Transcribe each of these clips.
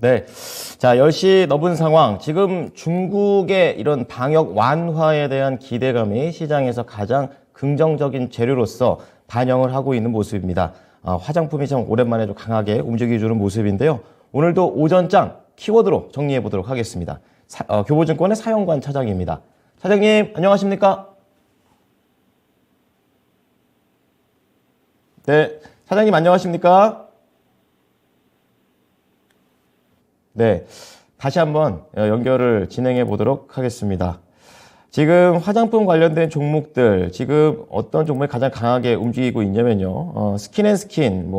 네. 자, 10시 넘은 상황. 지금 중국의 이런 방역 완화에 대한 기대감이 시장에서 가장 긍정적인 재료로서 반영을 하고 있는 모습입니다. 화장품이 참 오랜만에 좀 강하게 움직여주는 모습인데요. 오늘도 오전장 키워드로 정리해 보도록 하겠습니다. 교보증권의 사영관 차장입니다. 차장님, 안녕하십니까? 네. 차장님, 안녕하십니까? 네, 다시 한번 연결을 진행해 보도록 하겠습니다. 지금 화장품 관련된 종목들, 지금 어떤 종목이 가장 강하게 움직이고 있냐면요. 스킨앤스킨,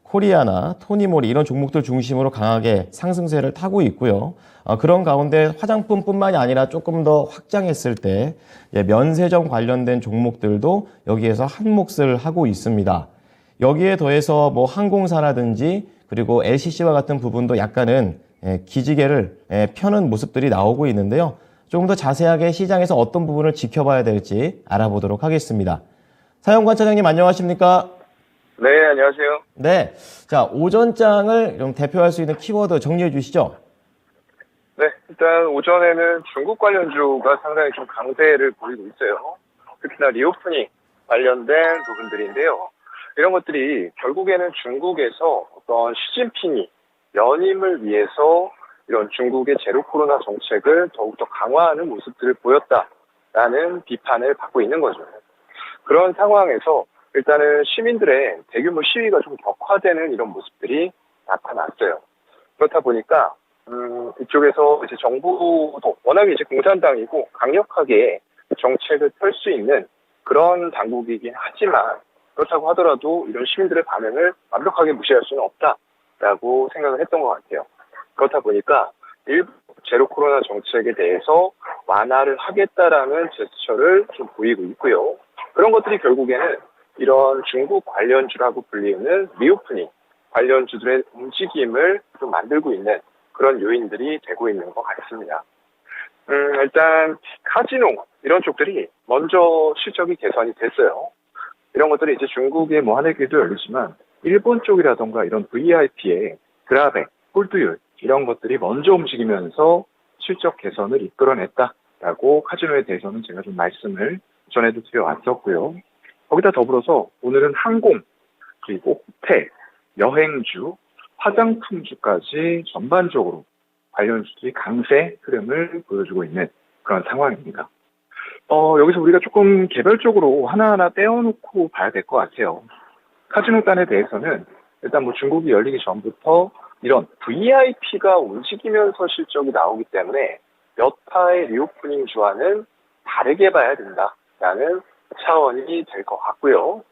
코리아나 토니모리 이런 종목들 중심으로 강하게 상승세를 타고 있고요. 그런 가운데 화장품뿐만이 아니라 조금 더 확장했을 때 면세점 관련된 종목들도 여기에서 한 몫을 하고 있습니다. 여기에 더해서 항공사라든지 그리고 LCC와 같은 부분도 약간은 기지개를 펴는 모습들이 나오고 있는데요. 조금 더 자세하게 시장에서 어떤 부분을 지켜봐야 될지 알아보도록 하겠습니다. 사영관 차장님, 안녕하십니까? 네, 안녕하세요. 네. 자, 오전장을 좀 대표할 수 있는 키워드 정리해 주시죠. 네, 일단 오전에는 중국 관련주가 상당히 좀 강세를 보이고 있어요. 특히나 리오프닝 관련된 부분들인데요. 이런 것들이 결국에는 중국에서 어떤 시진핑이 연임을 위해서 이런 중국의 제로 코로나 정책을 더욱더 강화하는 모습들을 보였다라는 비판을 받고 있는 거죠. 그런 상황에서 일단은 시민들의 대규모 시위가 좀 격화되는 이런 모습들이 나타났어요. 그렇다 보니까 이쪽에서 이제 정부도 워낙에 이제 공산당이고 강력하게 정책을 펼 수 있는 그런 당국이긴 하지만 그렇다고 하더라도 이런 시민들의 반응을 완벽하게 무시할 수는 없다라고 생각을 했던 것 같아요. 그렇다 보니까 일부 제로 코로나 정책에 대해서 완화를 하겠다라는 제스처를 좀 보이고 있고요. 그런 것들이 결국에는 이런 중국 관련주라고 불리는 리오프닝 관련주들의 움직임을 좀 만들고 있는 그런 요인들이 되고 있는 것 같습니다. 일단 카지노 이런 쪽들이 먼저 실적이 개선이 됐어요. 이런 것들이 이제 중국의 하늘길도 열리지만 일본 쪽이라던가 이런 VIP의 그라벨, 홀드율 이런 것들이 먼저 움직이면서 실적 개선을 이끌어냈다라고 카지노에 대해서는 제가 좀 말씀을 전에도 드려왔었고요. 거기다 더불어서 오늘은 항공, 그리고 호텔, 여행주, 화장품주까지 전반적으로 관련주들이 강세 흐름을 보여주고 있는 그런 상황입니다. 여기서 우리가 조금 개별적으로 하나하나 떼어놓고 봐야 될 것 같아요. 카지노단에 대해서는 일단 중국이 열리기 전부터 이런 VIP가 움직이면서 실적이 나오기 때문에 몇 타의 리오프닝 주와는 다르게 봐야 된다라는 차원이 될 것 같고요.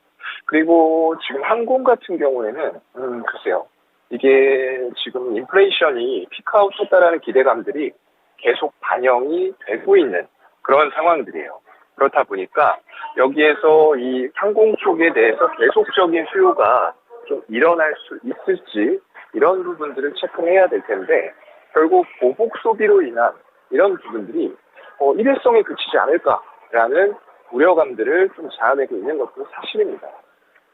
그리고 지금 항공 같은 경우에는 글쎄요. 이게 지금 인플레이션이 피크아웃 했다라는 기대감들이 계속 반영이 되고 있는 그런 상황들이에요. 그렇다 보니까 여기에서 이 항공 쪽에 대해서 계속적인 수요가 좀 일어날 수 있을지 이런 부분들을 체크해야 될 텐데 결국 보복 소비로 인한 이런 부분들이 일회성에 그치지 않을까라는 우려감들을 좀 자아내고 있는 것도 사실입니다.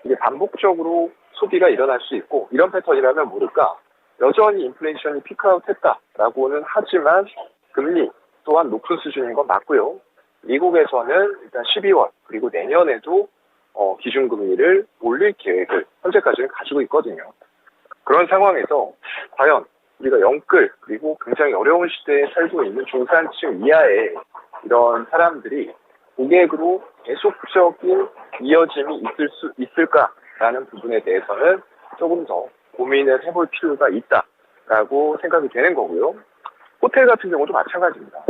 이게 반복적으로 소비가 일어날 수 있고 이런 패턴이라면 모를까 여전히 인플레이션이 피크아웃 했다라고는 하지만 금리 또한 높은 수준인 건 맞고요. 미국에서는 일단 12월 그리고 내년에도 기준금리를 올릴 계획을 현재까지는 가지고 있거든요. 그런 상황에서 과연 우리가 영끌 그리고 굉장히 어려운 시대에 살고 있는 중산층 이하의 이런 사람들이 고객으로 계속적인 이어짐이 있을 수 있을까라는 부분에 대해서는 조금 더 고민을 해볼 필요가 있다라고 생각이 되는 거고요. 호텔 같은 경우도 마찬가지입니다.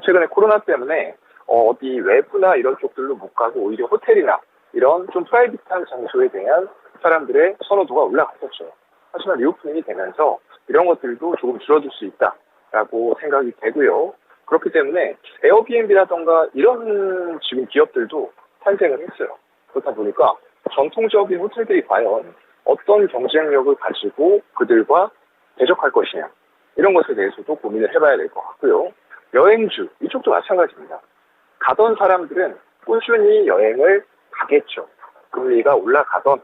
최근에 코로나 때문에 어디 외부나 이런 쪽들로 못 가고 오히려 호텔이나 이런 좀 프라이빗한 장소에 대한 사람들의 선호도가 올라갔었죠. 하지만 리오프닝이 되면서 이런 것들도 조금 줄어들 수 있다라고 생각이 되고요. 그렇기 때문에 에어비앤비라던가 이런 지금 기업들도 탄생을 했어요. 그렇다 보니까 전통적인 호텔들이 과연 어떤 경쟁력을 가지고 그들과 대적할 것이냐 이런 것에 대해서도 고민을 해봐야 될 것 같고요. 여행주 이쪽도 마찬가지입니다. 가던 사람들은 꾸준히 여행을 가겠죠. 금리가 올라가던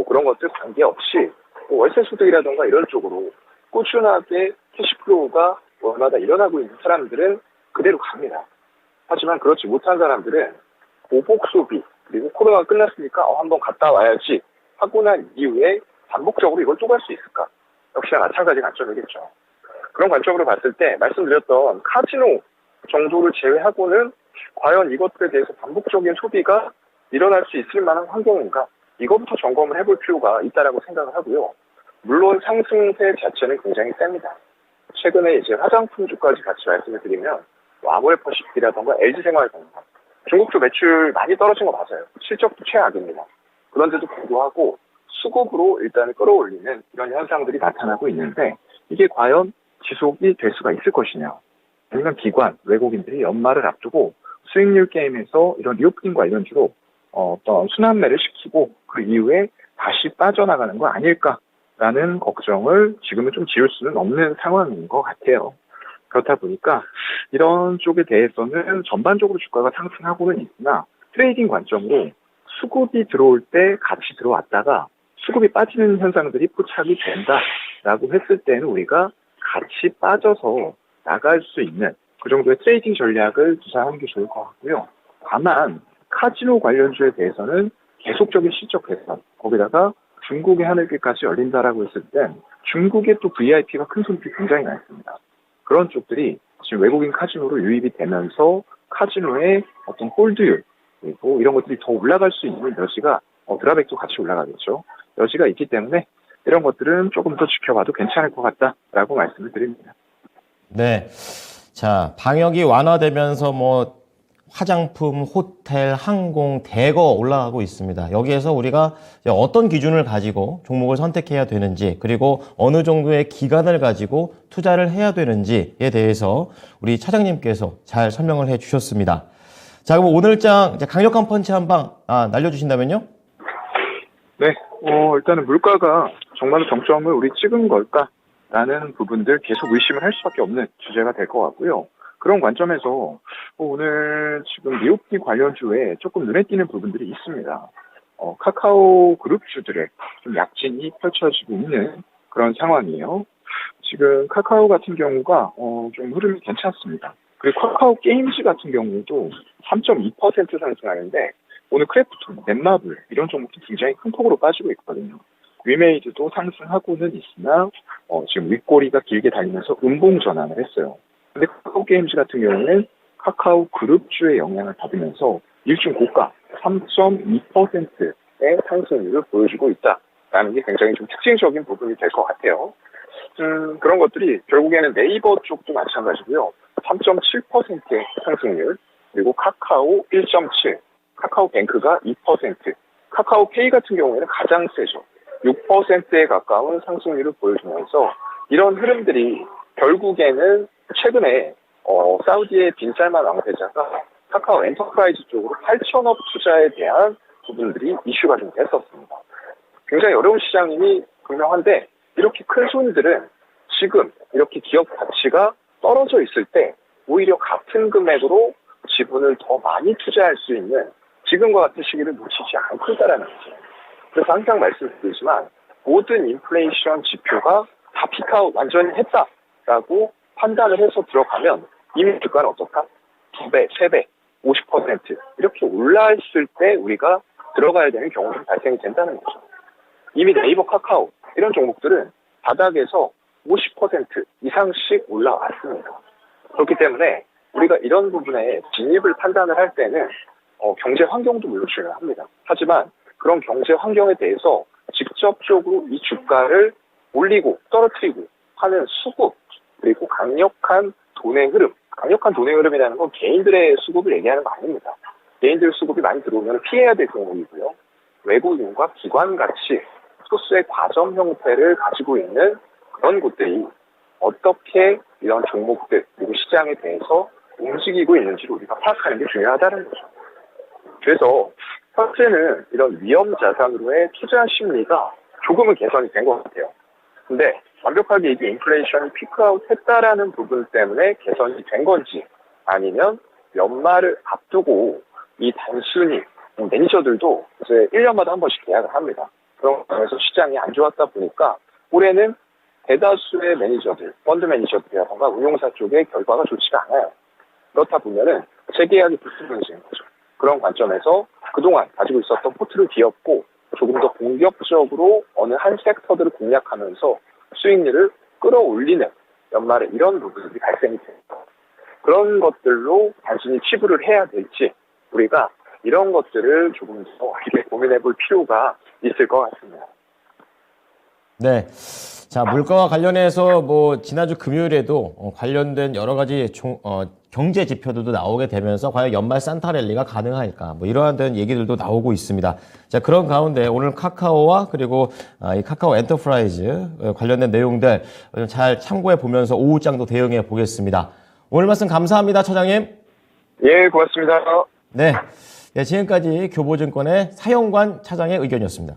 그런 것들 관계없이 월세 소득이라던가 이런 쪽으로 꾸준하게 캐시플로우가 월마다 일어나고 있는 사람들은 그대로 갑니다. 하지만 그렇지 못한 사람들은 보복 소비, 그리고 코로나가 끝났으니까 한번 갔다 와야지 하고 난 이후에 반복적으로 이걸 또 갈 수 있을까? 역시나 마찬가지 관점이겠죠. 그런 관점으로 봤을 때 말씀드렸던 카지노 정도를 제외하고는 과연 이것들에 대해서 반복적인 소비가 일어날 수 있을 만한 환경인가? 이거부터 점검을 해볼 필요가 있다라고 생각을 하고요. 물론 상승세 자체는 굉장히 셉니다. 최근에 이제 화장품주까지 같이 말씀을 드리면 아모레퍼시픽이라던가 LG생활건강, 중국주 매출 많이 떨어진 거 맞아요. 실적도 최악입니다. 그런데도 불구하고 수급으로 일단은 끌어올리는 이런 현상들이 나타나고 있는데 이게 과연 지속이 될 수가 있을 것이냐. 아니면 기관, 외국인들이 연말을 앞두고 수익률 게임에서 이런 리오프닝 관련주로 어떤 순환매를 시키고 그 이후에 다시 빠져나가는 거 아닐까라는 걱정을 지금은 좀 지울 수는 없는 상황인 것 같아요. 그렇다 보니까 이런 쪽에 대해서는 전반적으로 주가가 상승하고는 있으나 트레이딩 관점으로 수급이 들어올 때 같이 들어왔다가 수급이 빠지는 현상들이 포착이 된다라고 했을 때는 우리가 같이 빠져서 나갈 수 있는 그 정도의 트레이딩 전략을 구사하는 게 좋을 것 같고요. 다만 카지노 관련주에 대해서는 계속적인 실적 개선, 거기다가 중국의 하늘길까지 열린다라고 했을 땐 중국의 또 VIP가 큰 손길이 굉장히 많습니다. 그런 쪽들이 지금 외국인 카지노로 유입이 되면서 카지노의 어떤 홀드율 그리고 이런 것들이 더 올라갈 수 있는 여지가 드라백도 같이 올라가겠죠. 여지가 있기 때문에 이런 것들은 조금 더 지켜봐도 괜찮을 것 같다라고 말씀을 드립니다. 네. 자, 방역이 완화되면서 화장품, 호텔, 항공, 대거 올라가고 있습니다. 여기에서 우리가 어떤 기준을 가지고 종목을 선택해야 되는지, 그리고 어느 정도의 기간을 가지고 투자를 해야 되는지에 대해서 우리 차장님께서 잘 설명을 해 주셨습니다. 자, 그럼 오늘장 강력한 펀치 한 방 날려주신다면요? 네, 일단은 물가가 정말 정점을 우리 찍은 걸까라는 부분들 계속 의심을 할 수밖에 없는 주제가 될 것 같고요. 그런 관점에서 오늘 지금 리오프닝 관련주에 조금 눈에 띄는 부분들이 있습니다. 카카오 그룹주들의 좀 약진이 펼쳐지고 있는 그런 상황이에요. 지금 카카오 같은 경우가 좀 흐름이 괜찮습니다. 그리고 카카오 게임즈 같은 경우도 3.2% 상승하는데 오늘 크래프톤, 넷마블 이런 종목도 굉장히 큰 폭으로 빠지고 있거든요. 위메이드도 상승하고는 있으나 지금 윗꼬리가 길게 달리면서 음봉 전환을 했어요. 근데 카카오 게임즈 같은 경우는 카카오 그룹주의 영향을 받으면서 일중 고가 3.2%의 상승률을 보여주고 있다라는 게 굉장히 좀 특징적인 부분이 될 것 같아요. 그런 것들이 결국에는 네이버 쪽도 마찬가지고요. 3.7%의 상승률, 그리고 카카오 1.7, 카카오뱅크가 2%, 카카오페이 같은 경우에는 가장 세죠. 6%에 가까운 상승률을 보여주면서 이런 흐름들이 결국에는 최근에 사우디의 빈살만 왕세자가 카카오 엔터프라이즈 쪽으로 8천억 투자에 대한 부분들이 이슈가 좀 됐었습니다. 굉장히 어려운 시장임이 분명한데 이렇게 큰 손들은 지금 이렇게 기업 가치가 떨어져 있을 때 오히려 같은 금액으로 지분을 더 많이 투자할 수 있는 지금과 같은 시기를 놓치지 않고 있다는 거죠. 그래서 항상 말씀드리지만 모든 인플레이션 지표가 다 피크아웃 완전히 했다라고 판단을 해서 들어가면 이미 주가는 어떻다? 2배, 3배, 50% 이렇게 올라있을 때 우리가 들어가야 되는 경우가 발생이 된다는 거죠. 이미 네이버, 카카오 이런 종목들은 바닥에서 50% 이상씩 올라왔습니다. 그렇기 때문에 우리가 이런 부분에 진입을 판단을 할 때는 경제 환경도 물론 중요합니다. 하지만 그런 경제 환경에 대해서 직접적으로 이 주가를 올리고 떨어뜨리고 하는 수급 그리고 강력한 돈의 흐름, 강력한 돈의 흐름이라는 건 개인들의 수급을 얘기하는 거 아닙니다. 개인들 수급이 많이 들어오면 피해야 될 종목이고요. 외국인과 기관 같이 소수의 과점 형태를 가지고 있는 그런 곳들이 어떻게 이런 종목들 그리고 시장에 대해서 움직이고 있는지를 우리가 파악하는 게 중요하다는 거죠. 그래서 현재는 이런 위험 자산으로의 투자 심리가 조금은 개선이 된 것 같아요. 근데 완벽하게 이게 인플레이션이 피크아웃 했다라는 부분 때문에 개선이 된 건지 아니면 연말을 앞두고 이 단순히 매니저들도 이제 1년마다 한 번씩 계약을 합니다. 그런 관점에서 시장이 안 좋았다 보니까 올해는 대다수의 매니저들, 펀드 매니저들이라던가 운용사 쪽의 결과가 좋지가 않아요. 그렇다 보면은 재계약이 불투명해지는 거죠. 그런 관점에서 그동안 가지고 있었던 포트를 뒤엎고 조금 더 공격적으로 어느 한 섹터들을 공략하면서 수익률을 끌어올리는 연말에 이런 부분들이 발생이 됩니다. 그런 것들로 단순히 치부를 해야 될지 우리가 이런 것들을 조금 더 깊게 고민해 볼 필요가 있을 것 같습니다. 네. 자, 물가와 관련해서 뭐 지난주 금요일에도 관련된 여러 가지 경제 지표들도 나오게 되면서 과연 연말 산타랠리가 가능할까? 뭐 이러한 얘기들도 나오고 있습니다. 자, 그런 가운데 오늘 카카오와 그리고 이 카카오 엔터프라이즈 관련된 내용들 잘 참고해 보면서 오후장도 대응해 보겠습니다. 오늘 말씀 감사합니다, 차장님. 예, 고맙습니다. 네. 네, 지금까지 교보증권의 사영관 차장의 의견이었습니다.